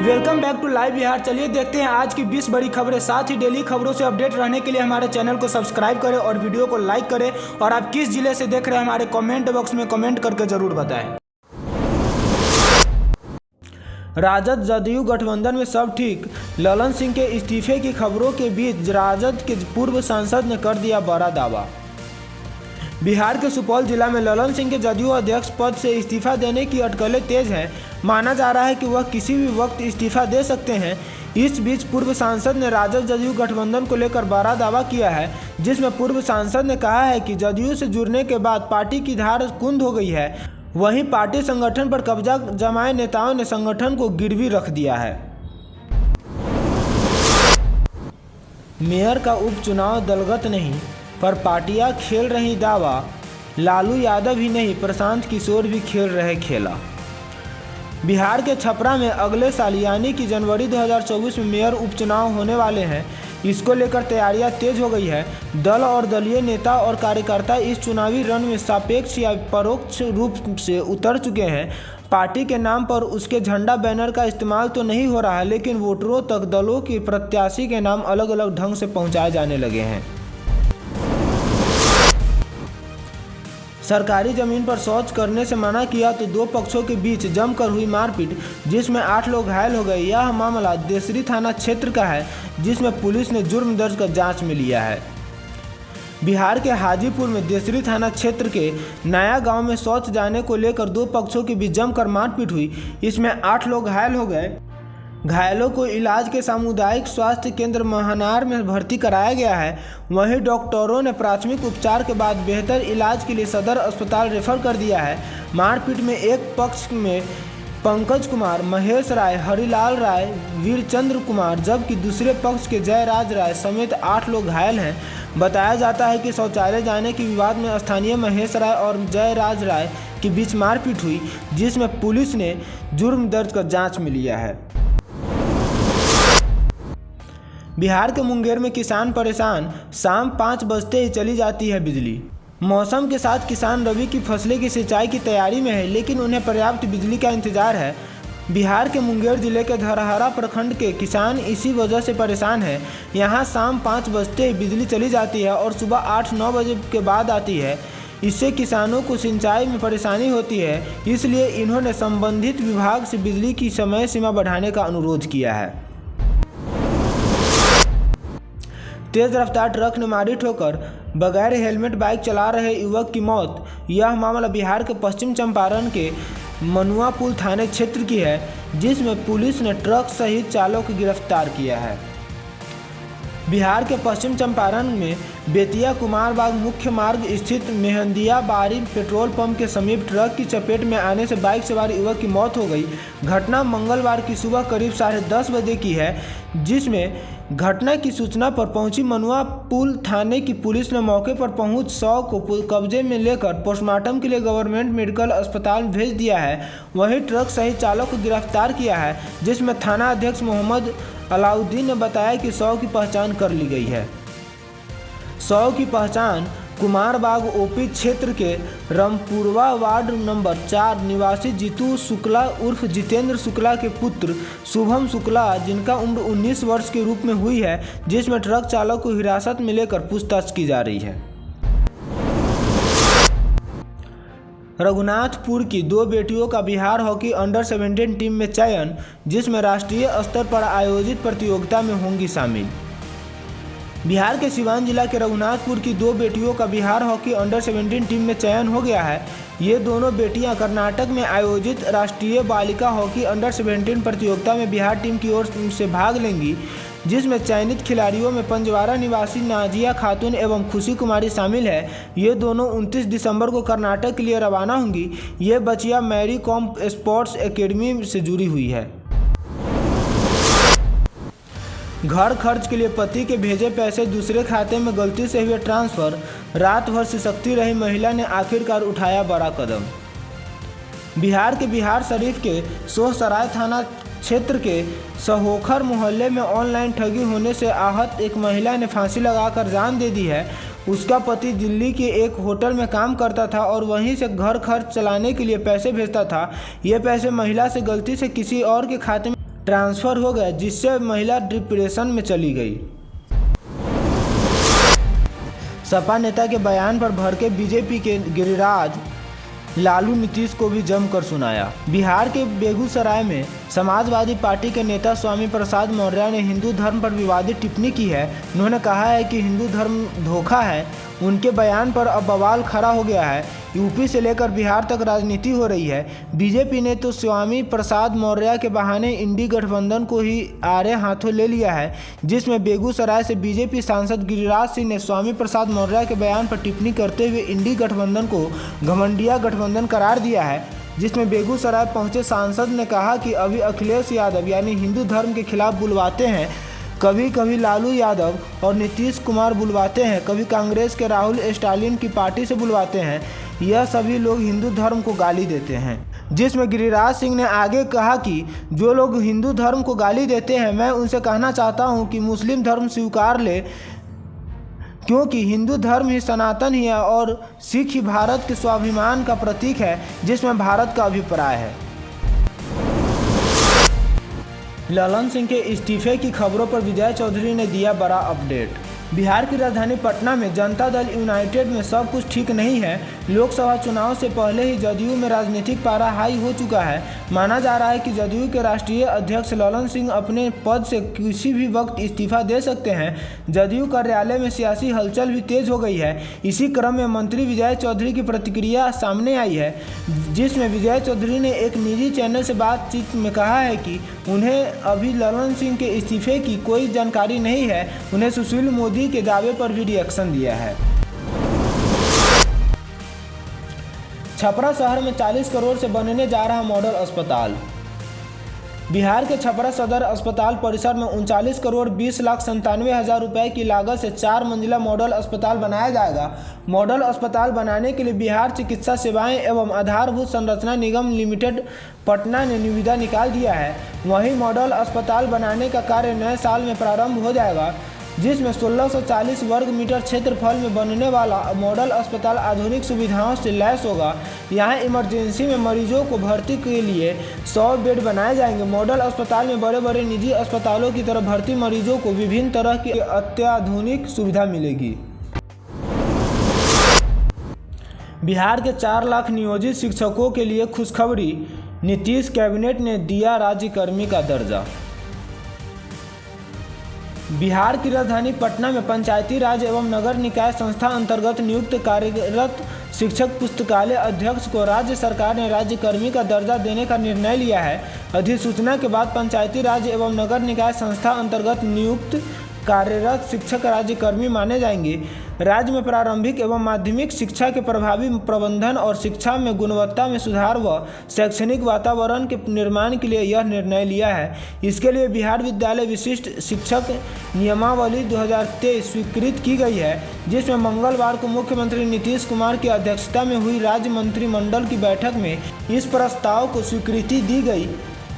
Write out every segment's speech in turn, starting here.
Welcome back to live Bihar. चलिए देखते हैं आज की 20 बड़ी खबरें। साथ ही डेली खबरों से अपडेट रहने के लिए हमारे चैनल को सब्सक्राइब करें और वीडियो को लाइक करें। और आप किस जिले से देख रहे हैं हमारे कमेंट बॉक्स में कमेंट करके जरूर बताएं। राजद जदयू गठबंधन में सब ठीक, ललन सिंह के इस्तीफे की खबरों के बीच राजद के पूर्व सांसद ने कर दिया बड़ा दावा। बिहार के सुपौल जिला में ललन सिंह के जदयू अध्यक्ष पद से इस्तीफा देने की अटकलें तेज हैं। माना जा रहा है कि वह किसी भी वक्त इस्तीफा दे सकते हैं। इस बीच पूर्व सांसद ने राजद जदयू गठबंधन को लेकर बड़ा दावा किया है, जिसमें पूर्व सांसद ने कहा है कि जदयू से जुड़ने के बाद पार्टी की धार कुंद हो गई है। वहीं पार्टी संगठन पर कब्जा जमाए नेताओं ने संगठन को गिरवी रख दिया है। मेयर का उपचुनाव दलगत नहीं, पर पार्टियां खेल रही दावा। लालू यादव ही नहीं, प्रशांत किशोर भी खेल रहे खेला। बिहार के छपरा में अगले साल यानी कि जनवरी 2024 में मेयर उपचुनाव होने वाले हैं। इसको लेकर तैयारियां तेज हो गई है। दल और दलीय नेता और कार्यकर्ता इस चुनावी रण में सापेक्ष या परोक्ष रूप से उतर चुके हैं। पार्टी के नाम पर उसके झंडा बैनर का इस्तेमाल तो नहीं हो रहा है, लेकिन वोटरों तक दलों की प्रत्याशी के नाम अलग अलग ढंग से पहुंचाए जाने लगे हैं। सरकारी जमीन पर शौच करने से मना किया तो दो पक्षों के बीच जमकर हुई मारपीट, जिसमें 8 लोग घायल हो गए। यह मामला देसरी थाना क्षेत्र का है, जिसमें पुलिस ने जुर्म दर्ज कर जांच में लिया है। बिहार के हाजीपुर में देसरी थाना क्षेत्र के नया गांव में शौच जाने को लेकर दो पक्षों के बीच जमकर मारपीट हुई। इसमें 8 लोग घायल हो गए। घायलों को इलाज के सामुदायिक स्वास्थ्य केंद्र महानार में भर्ती कराया गया है। वहीं डॉक्टरों ने प्राथमिक उपचार के बाद बेहतर इलाज के लिए सदर अस्पताल रेफर कर दिया है। मारपीट में एक पक्ष में पंकज कुमार, महेश राय, हरिलाल राय, वीरचंद्र कुमार, जबकि दूसरे पक्ष के जयराज राय समेत 8 लोग घायल हैं। बताया जाता है कि शौचालय जाने के विवाद में स्थानीय महेश राय और जयराज राय के बीच मारपीट हुई, जिसमें पुलिस ने जुर्म दर्ज कर जाँच में लिया है। बिहार के मुंगेर में किसान परेशान, शाम 5 बजते ही चली जाती है बिजली। मौसम के साथ किसान रबी की फसलें की सिंचाई की तैयारी में है, लेकिन उन्हें पर्याप्त बिजली का इंतजार है। बिहार के मुंगेर जिले के धरहरा प्रखंड के किसान इसी वजह से परेशान हैं। यहां शाम 5 बजते ही बिजली चली जाती है और सुबह 8-9 बजे के बाद आती है। इससे किसानों को सिंचाई में परेशानी होती है, इसलिए इन्होंने संबंधित विभाग से बिजली की समय सीमा बढ़ाने का अनुरोध किया है। तेज रफ्तार ट्रक ने मारी ठोकर, बगैर हेलमेट बाइक चला रहे युवक की मौत। यह मामला बिहार के पश्चिम चंपारण के मनुआपुल थाने क्षेत्र की है, जिसमें पुलिस ने ट्रक सहित चालक को गिरफ्तार किया है। बिहार के पश्चिम चंपारण में बेतिया कुमारबाग मुख्य मार्ग स्थित मेहंदिया बारी पेट्रोल पंप के समीप ट्रक की चपेट में आने से बाइक सवार युवक की मौत हो गई। घटना मंगलवार की सुबह करीब 10:30 बजे की है, जिसमें घटना की सूचना पर पहुंची मनुआपुल थाने की पुलिस ने मौके पर पहुंच शव को कब्जे में लेकर पोस्टमार्टम के लिए गवर्नमेंट मेडिकल अस्पताल भेज दिया है। वहीं ट्रक सहित चालक को गिरफ्तार किया है, जिसमें थाना अध्यक्ष मोहम्मद अलाउद्दीन ने बताया कि शव की पहचान कर ली गई है। शव की पहचान कुमारबाग ओपी क्षेत्र के रामपुरवा वार्ड नंबर 4 निवासी जीतू शुक्ला उर्फ जितेंद्र शुक्ला के पुत्र शुभम शुक्ला, जिनका उम्र 19 वर्ष के रूप में हुई है, जिसमें ट्रक चालक को हिरासत में लेकर पूछताछ की जा रही है। रघुनाथपुर की 2 बेटियों का बिहार हॉकी अंडर 17 टीम में चयन, जिसमें राष्ट्रीय स्तर पर आयोजित प्रतियोगिता में होंगी शामिल। बिहार के सिवान जिला के रघुनाथपुर की 2 बेटियों का बिहार हॉकी अंडर 17 टीम में चयन हो गया है। ये दोनों बेटियां कर्नाटक में आयोजित राष्ट्रीय बालिका हॉकी अंडर 17 प्रतियोगिता में बिहार टीम की ओर से भाग लेंगी, जिसमें चयनित खिलाड़ियों में पंजवारा निवासी नाजिया खातून एवं खुशी कुमारी शामिल है। ये दोनों 29 दिसंबर को कर्नाटक के लिए रवाना होंगी। ये बच्चियां मैरी कॉम स्पोर्ट्स एकेडमी से जुड़ी हुई है। घर खर्च के लिए पति के भेजे पैसे दूसरे खाते में गलती से हुए ट्रांसफर, रात भर सिसकती रही महिला ने आखिरकार उठाया बड़ा कदम। बिहार के बिहार शरीफ के सोहसराय थाना क्षेत्र के सहोखर मोहल्ले में ऑनलाइन ठगी होने से आहत एक महिला ने फांसी लगाकर जान दे दी है। उसका पति दिल्ली के एक होटल में काम करता था और वहीं से घर खर्च चलाने के लिए पैसे भेजता था। ये पैसे महिला से गलती से किसी और के खाते में ट्रांसफ़र हो गया, जिससे महिला डिप्रेशन में चली गई। सपा नेता के बयान पर भड़के बीजेपी के गिरिराज लालू नीतीश को भी जमकर सुनाया। बिहार के बेगूसराय में समाजवादी पार्टी के नेता स्वामी प्रसाद मौर्य ने हिंदू धर्म पर विवादित टिप्पणी की है। उन्होंने कहा है कि हिंदू धर्म धोखा है। उनके बयान पर अब बवाल खड़ा हो गया है। यूपी से लेकर बिहार तक राजनीति हो रही है। बीजेपी ने तो स्वामी प्रसाद मौर्य के बहाने इंडी गठबंधन को ही आड़े हाथों ले लिया है, जिसमें बेगूसराय से बीजेपी सांसद गिरिराज सिंह ने स्वामी प्रसाद मौर्य के बयान पर टिप्पणी करते हुए इंडी गठबंधन को घमंडिया गठबंधन करार दिया है। जिसमें बेगूसराय पहुंचे सांसद ने कहा कि अभी अखिलेश यादव यानी हिंदू धर्म के खिलाफ बुलवाते हैं, कभी कभी लालू यादव और नीतीश कुमार बुलवाते हैं, कभी कांग्रेस के राहुल स्टालिन की पार्टी से बुलवाते हैं। यह सभी लोग हिंदू धर्म को गाली देते हैं। जिसमें गिरिराज सिंह ने आगे कहा कि जो लोग हिंदू धर्म को गाली देते हैं, मैं उनसे कहना चाहता हूं कि मुस्लिम धर्म स्वीकार ले, क्योंकि हिंदू धर्म ही सनातन ही है और सिख ही भारत के स्वाभिमान का प्रतीक है, जिसमें भारत का अभिप्राय है। ललन सिंह के इस्तीफे की खबरों पर विजय चौधरी ने दिया बड़ा अपडेट। बिहार की राजधानी पटना में जनता दल यूनाइटेड में सब कुछ ठीक नहीं है। लोकसभा चुनाव से पहले ही जदयू में राजनीतिक पारा हाई हो चुका है। माना जा रहा है कि जदयू के राष्ट्रीय अध्यक्ष ललन सिंह अपने पद से किसी भी वक्त इस्तीफा दे सकते हैं। जदयू कार्यालय में सियासी हलचल भी तेज हो गई है। इसी क्रम में मंत्री विजय चौधरी की प्रतिक्रिया सामने आई है, जिसमें विजय चौधरी ने एक निजी चैनल से बातचीत में कहा है कि उन्हें अभी ललन सिंह के इस्तीफे की कोई जानकारी नहीं है। उन्हें सुशील मोदी के दावे पर भी रिएक्शन दिया है। छपरा शहर में 40 करोड़ से बनने जा रहा मॉडल अस्पताल। बिहार के छपरा सदर अस्पताल परिसर में 39 करोड़ 20,97,000 रुपए की लागत से 4 मंजिला मॉडल अस्पताल बनाया जाएगा। मॉडल अस्पताल बनाने के लिए बिहार चिकित्सा सेवाएं एवं आधारभूत संरचना निगम लिमिटेड पटना ने निविदा निकाल दिया है। वहीं मॉडल अस्पताल बनाने का कार्य नए साल में प्रारंभ हो जाएगा, जिसमें 1640 वर्ग मीटर क्षेत्रफल में बनने वाला मॉडल अस्पताल आधुनिक सुविधाओं से लैस होगा। यहां इमरजेंसी में मरीजों को भर्ती के लिए 100 बेड बनाए जाएंगे। मॉडल अस्पताल में बड़े बड़े निजी अस्पतालों की तरह भर्ती मरीजों को विभिन्न तरह की अत्याधुनिक सुविधा मिलेगी। बिहार के 4 लाख नियोजित शिक्षकों के लिए खुशखबरी। नीतीश कैबिनेट ने दिया राज्यकर्मी का दर्जा। बिहार की राजधानी पटना में पंचायती राज एवं नगर निकाय संस्था अंतर्गत नियुक्त कार्यरत शिक्षक पुस्तकालय अध्यक्ष को राज्य सरकार ने राज्यकर्मी का दर्जा देने का निर्णय लिया है। अधिसूचना के बाद पंचायती राज एवं नगर निकाय संस्था अंतर्गत नियुक्त कार्यरत शिक्षक राज्यकर्मी माने जाएंगे। राज्य में प्रारंभिक एवं माध्यमिक शिक्षा के प्रभावी प्रबंधन और शिक्षा में गुणवत्ता में सुधार व शैक्षणिक वातावरण के निर्माण के लिए यह निर्णय लिया है। इसके लिए बिहार विद्यालय विशिष्ट शिक्षक नियमावली 2023 स्वीकृत की गई है, जिसमें मंगलवार को मुख्यमंत्री नीतीश कुमार की अध्यक्षता में हुई राज्य मंत्रिमंडल की बैठक में इस प्रस्ताव को स्वीकृति दी गई।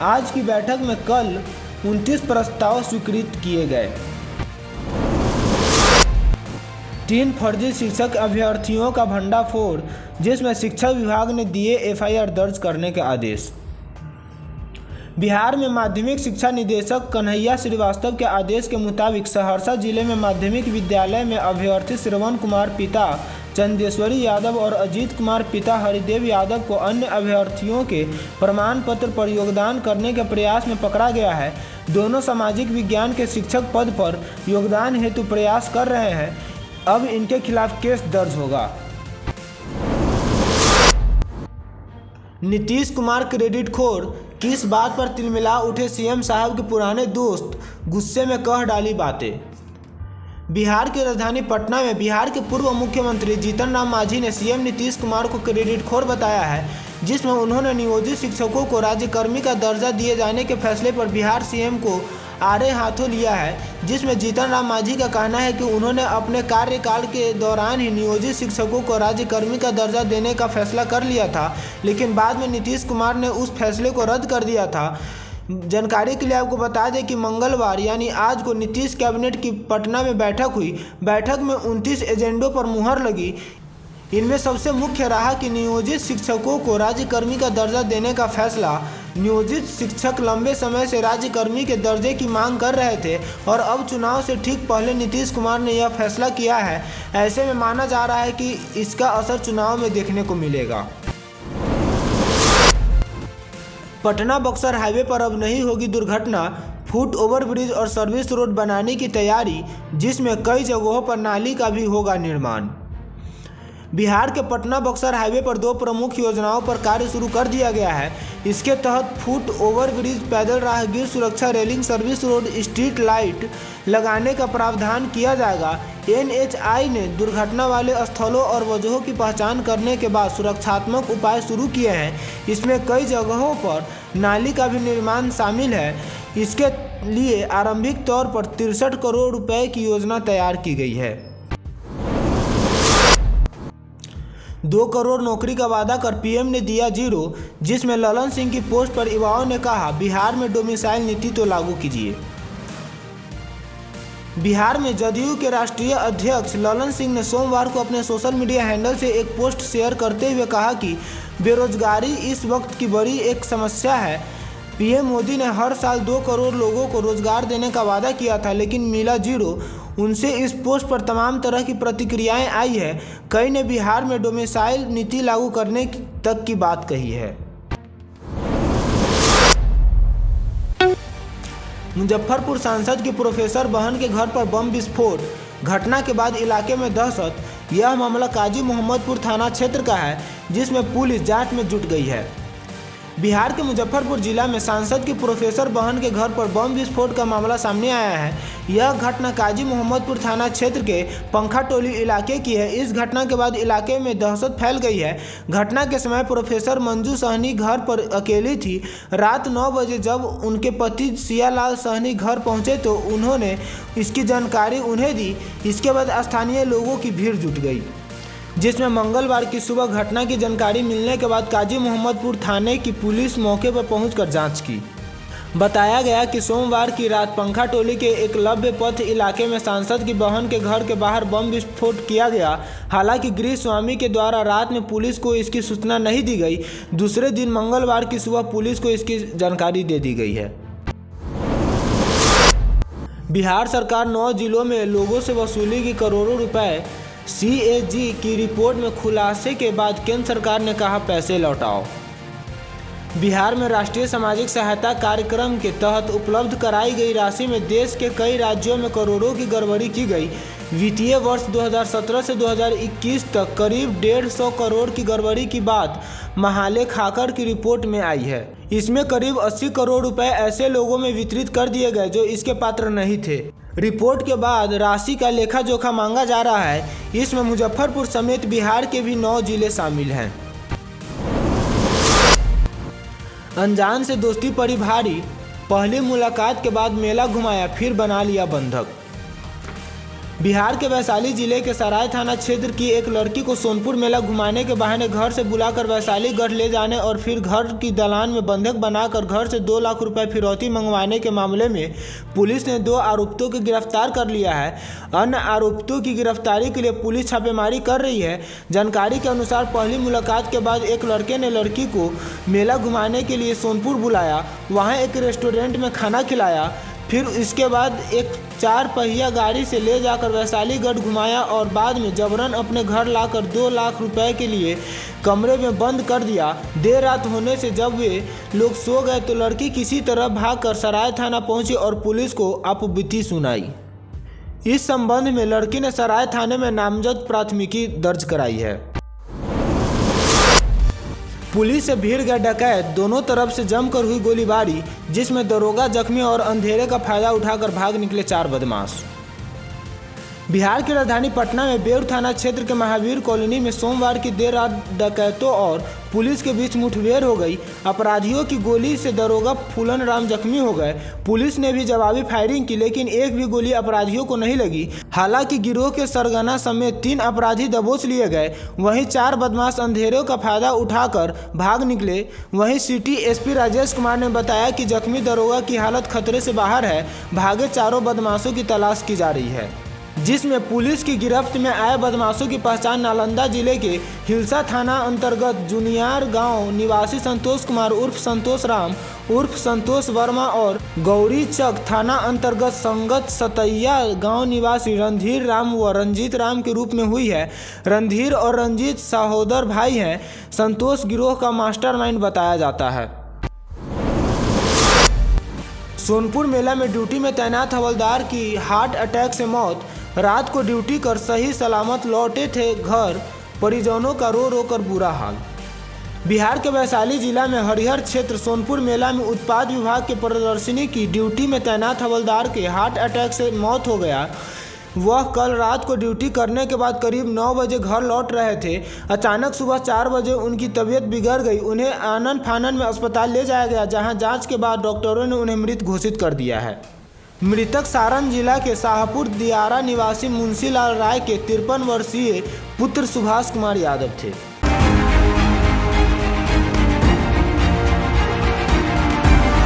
आज की बैठक में कल 29 प्रस्ताव स्वीकृत किए गए। 3 फर्जी शिक्षक अभ्यर्थियों का भंडाफोड़, जिसमें शिक्षा विभाग ने दिए एफआईआर दर्ज करने के आदेश। बिहार में माध्यमिक शिक्षा निदेशक कन्हैया श्रीवास्तव के आदेश के मुताबिक सहरसा जिले में माध्यमिक विद्यालय में अभ्यर्थी श्रवण कुमार पिता चंदेश्वरी यादव और अजीत कुमार पिता हरिदेव यादव को अन्य अभ्यर्थियों के प्रमाण पत्र पर योगदान करने के प्रयास में पकड़ा गया है। दोनों सामाजिक विज्ञान के शिक्षक पद पर योगदान हेतु प्रयास कर रहे हैं। अब इनके खिलाफ केस दर्ज होगा। नीतीश कुमार क्रेडिट खोर, किस बात पर तिलमिला उठे सीएम साहब के पुराने दोस्त, गुस्से में कह डाली बातें। बिहार की राजधानी पटना में बिहार के पूर्व मुख्यमंत्री जीतन राम मांझी ने सीएम नीतीश कुमार को क्रेडिट खोर बताया है, जिसमें उन्होंने नियोजित शिक्षकों को राज्यकर्मी का दर्जा दिए जाने के फैसले पर बिहार सीएम को आड़े हाथों लिया है। जिसमें जीतन राम मांझी का कहना है कि उन्होंने अपने कार्यकाल के दौरान ही नियोजित शिक्षकों को राज्यकर्मी का दर्जा देने का फैसला कर लिया था, लेकिन बाद में नीतीश कुमार ने उस फैसले को रद्द कर दिया था। जानकारी के लिए आपको बता दें कि मंगलवार यानी आज को नीतीश कैबिनेट की पटना में बैठक हुई। बैठक में 29 एजेंडों पर मुहर लगी। इनमें सबसे मुख्य रहा कि नियोजित शिक्षकों को राज्यकर्मी का दर्जा देने का फैसला नियोजित शिक्षक लंबे समय से राज्यकर्मी के दर्जे की मांग कर रहे थे और अब चुनाव से ठीक पहले नीतीश कुमार ने यह फैसला किया है। ऐसे में माना जा रहा है कि इसका असर चुनाव में देखने को मिलेगा। पटना बक्सर हाईवे पर अब नहीं होगी दुर्घटना, फुट ओवरब्रिज और सर्विस रोड बनाने की तैयारी, जिसमें कई जगहों पर नाली का भी होगा निर्माण। बिहार के पटना बक्सर हाईवे पर 2 प्रमुख योजनाओं पर कार्य शुरू कर दिया गया है। इसके तहत फुट ओवरब्रिज, पैदल राहगीर सुरक्षा railing, service road, street light लगाने का प्रावधान किया जाएगा। NHAI ने दुर्घटना वाले स्थलों और वजहों की पहचान करने के बाद सुरक्षात्मक उपाय शुरू किए हैं। इसमें कई जगहों पर नाली का भी निर्माण शामिल है। इसके लिए आरंभिक तौर पर 63 करोड़ रुपए की योजना तैयार की गई है। 2 करोड़ नौकरी का वादा कर पीएम ने दिया 0, जिसमें ललन सिंह की पोस्ट पर युवाओं ने कहा, बिहार में डोमिसाइल नीति तो लागू कीजिए। बिहार में जदयू के राष्ट्रीय अध्यक्ष ललन सिंह ने सोमवार को अपने सोशल मीडिया हैंडल से एक पोस्ट शेयर करते हुए कहा कि बेरोजगारी इस वक्त की बड़ी एक समस्या है। पीएम मोदी ने हर साल 2 करोड़ लोगों को रोजगार देने का वादा किया था, लेकिन मिला 0। उनसे इस पोस्ट पर तमाम तरह की प्रतिक्रियाएं आई है। कई ने बिहार में डोमिसाइल नीति लागू करने तक की बात कही है। मुजफ्फरपुर सांसद की प्रोफेसर बहन के घर पर बम विस्फोट, घटना के बाद इलाके में दहशत। यह मामला काजी मोहम्मदपुर थाना क्षेत्र का है, जिसमें पुलिस जांच में जुट गई है। बिहार के मुजफ्फरपुर जिला में सांसद की प्रोफेसर बहन के घर पर बम विस्फोट का मामला सामने आया है। यह घटना काजी मोहम्मदपुर थाना क्षेत्र के पंखा टोली इलाके की है। इस घटना के बाद इलाके में दहशत फैल गई है। घटना के समय प्रोफेसर मंजू सहनी घर पर अकेली थी। रात 9 बजे जब उनके पति सियालाल सहनी घर पहुंचे तो उन्होंने इसकी जानकारी उन्हें दी। इसके बाद स्थानीय लोगों की भीड़ जुट गई, जिसमें मंगलवार की सुबह घटना की जानकारी मिलने के बाद काजी मोहम्मदपुर थाने की पुलिस मौके पर पहुंचकर जांच की। बताया गया कि सोमवार की रात पंखा टोली के एकलव्य पथ इलाके में सांसद की बहन के घर के बाहर बम विस्फोट किया गया। हालांकि गृह स्वामी के द्वारा रात में पुलिस को इसकी सूचना नहीं दी गई। दूसरे दिन मंगलवार की सुबह पुलिस को इसकी जानकारी दे दी गई है। बिहार सरकार 9 जिलों में लोगों से वसूलेगी करोड़ों रुपए। CAG की रिपोर्ट में खुलासे के बाद केंद्र सरकार ने कहा, पैसे लौटाओ। बिहार में राष्ट्रीय सामाजिक सहायता कार्यक्रम के तहत उपलब्ध कराई गई राशि में देश के कई राज्यों में करोड़ों की गड़बड़ी की गई। वित्तीय वर्ष 2017 से 2021 तक करीब 150 करोड़ की गड़बड़ी की बात महालेखाकार की रिपोर्ट में आई है। इसमें करीब 80 करोड़ रुपए ऐसे लोगों में वितरित कर दिए गए जो इसके पात्र नहीं थे। रिपोर्ट के बाद राशि का लेखा जोखा मांगा जा रहा है। इसमें मुजफ्फरपुर समेत बिहार के भी 9 जिले शामिल हैं। अनजान से दोस्ती पड़ी भारी, पहली मुलाकात के बाद मेला घुमाया, फिर बना लिया बंधक। बिहार के वैशाली जिले के सराय थाना क्षेत्र की एक लड़की को सोनपुर मेला घुमाने के बहाने घर से बुलाकर वैशालीगढ़ ले जाने और फिर घर की दलान में बंधक बनाकर घर से 2 लाख रुपए फिरौती मंगवाने के मामले में पुलिस ने 2 आरोपितों को गिरफ्तार कर लिया है। अन्य आरोपितों की गिरफ्तारी के लिए पुलिस छापेमारी कर रही है। जानकारी के अनुसार पहली मुलाकात के बाद एक लड़के ने लड़की को मेला घुमाने के लिए सोनपुर बुलाया, वहाँ एक रेस्टोरेंट में खाना खिलाया, फिर इसके बाद एक 4 पहिया गाड़ी से ले जाकर वैशालीगढ़ घुमाया और बाद में जबरन अपने घर लाकर 2 लाख रुपए के लिए कमरे में बंद कर दिया। देर रात होने से जब वे लोग सो गए तो लड़की किसी तरह भागकर सराय थाना पहुंची और पुलिस को आपबीती सुनाई। इस संबंध में लड़की ने सराय थाने में नामजद प्राथमिकी दर्ज कराई है। पुलिस से भिड़ गए डकैत, दोनों तरफ से जमकर हुई गोलीबारी, जिसमें दरोगा जख्मी और अंधेरे का फायदा उठाकर भाग निकले 4 बदमाश। बिहार की राजधानी पटना में बेउर थाना क्षेत्र के महावीर कॉलोनी में सोमवार की देर रात डकैतों और पुलिस के बीच मुठभेड़ हो गई। अपराधियों की गोली से दरोगा फूलन राम जख्मी हो गए। पुलिस ने भी जवाबी फायरिंग की, लेकिन एक भी गोली अपराधियों को नहीं लगी। हालांकि गिरोह के सरगना समेत 3 अपराधी दबोच लिए गए। वहीं 4 बदमाश अंधेरों का फायदा उठाकर भाग निकले। वहीं सिटी एसपी राजेश कुमार ने बताया कि जख्मी दरोगा की हालत खतरे से बाहर है। भागे चारों बदमाशों की तलाश की जा रही है। जिसमें पुलिस की गिरफ्त में आए बदमाशों की पहचान नालंदा जिले के हिलसा थाना अंतर्गत जुनियार गांव निवासी संतोष कुमार उर्फ संतोष राम उर्फ संतोष वर्मा और गौरी चक थाना अंतर्गत संगत सतैया गांव निवासी रणधीर राम व रंजीत राम के रूप में हुई है। रणधीर और रंजीत सहोदर भाई हैं। संतोष गिरोह का मास्टरमाइंड बताया जाता है। सोनपुर मेला में ड्यूटी में तैनात हवलदार की हार्ट अटैक से मौत। रात को ड्यूटी कर सही सलामत लौटे थे घर, परिजनों का रो रो कर बुरा हाल। बिहार के वैशाली जिला में हरिहर क्षेत्र सोनपुर मेला में उत्पाद विभाग के प्रदर्शनी की ड्यूटी में तैनात हवलदार के हार्ट अटैक से मौत हो गया। वह कल रात को ड्यूटी करने के बाद करीब 9 बजे घर लौट रहे थे। अचानक सुबह 4 बजे उनकी तबीयत बिगड़ गई। उन्हें आनन फानन में अस्पताल ले जाया गया, जहां जांच के बाद डॉक्टरों ने उन्हें मृत घोषित कर दिया है। मृतक सारण जिला के शाहपुर दियारा निवासी मुंशीलाल राय के 53 वर्षीय पुत्र सुभाष कुमार यादव थे।